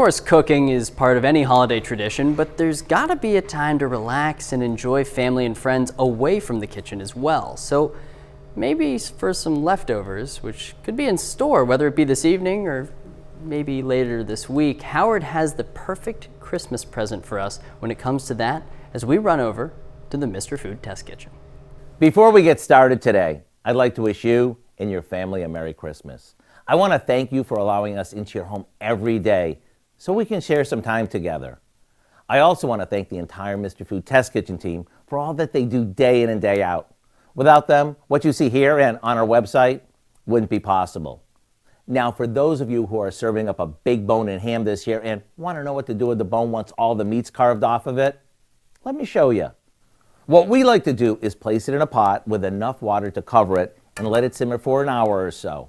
Of course, cooking is part of any holiday tradition, but there's gotta be a time to relax and enjoy family and friends away from the kitchen as well. So maybe for some leftovers, which could be in store, whether it be this evening or maybe later this week, Howard has the perfect Christmas present for us when it comes to that as we run over to the Mr. Food Test Kitchen. Before we get started today, I'd like to wish you and your family a Merry Christmas. I want to thank you for allowing us into your home every day so we can share some time together. I also want to thank the entire Mr. Food Test Kitchen team for all that they do day in and day out. Without them, what you see here and on our website wouldn't be possible. Now, for those of you who are serving up a big bone-in ham this year and want to know what to do with the bone once all the meat's carved off of it, let me show you. What we like to do is place it in a pot with enough water to cover it and let it simmer for an hour or so.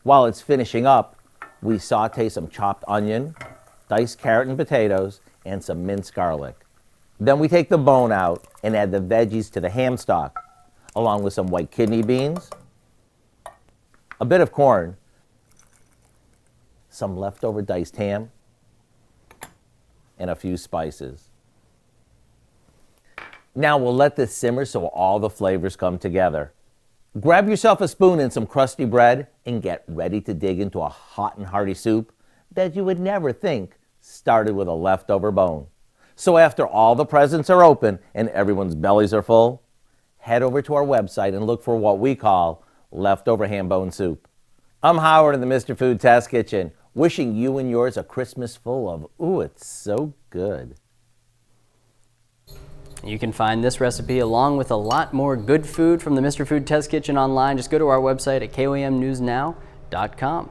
While it's finishing up, we saute some chopped onion, diced carrot and potatoes, and some minced garlic. Then we take the bone out and add the veggies to the ham stock, along with some white kidney beans, a bit of corn, some leftover diced ham, and a few spices. Now we'll let this simmer so all the flavors come together. Grab yourself a spoon and some crusty bread and get ready to dig into a hot and hearty soup that you would never think started with a leftover bone. So after all the presents are open and everyone's bellies are full, head over to our website and look for what we call leftover ham bone soup. I'm Howard in the Mr. Food Test Kitchen, wishing you and yours a Christmas full of, ooh, it's so good. You can find this recipe along with a lot more good food from the Mr. Food Test Kitchen online. Just go to our website at komnewsnow.com.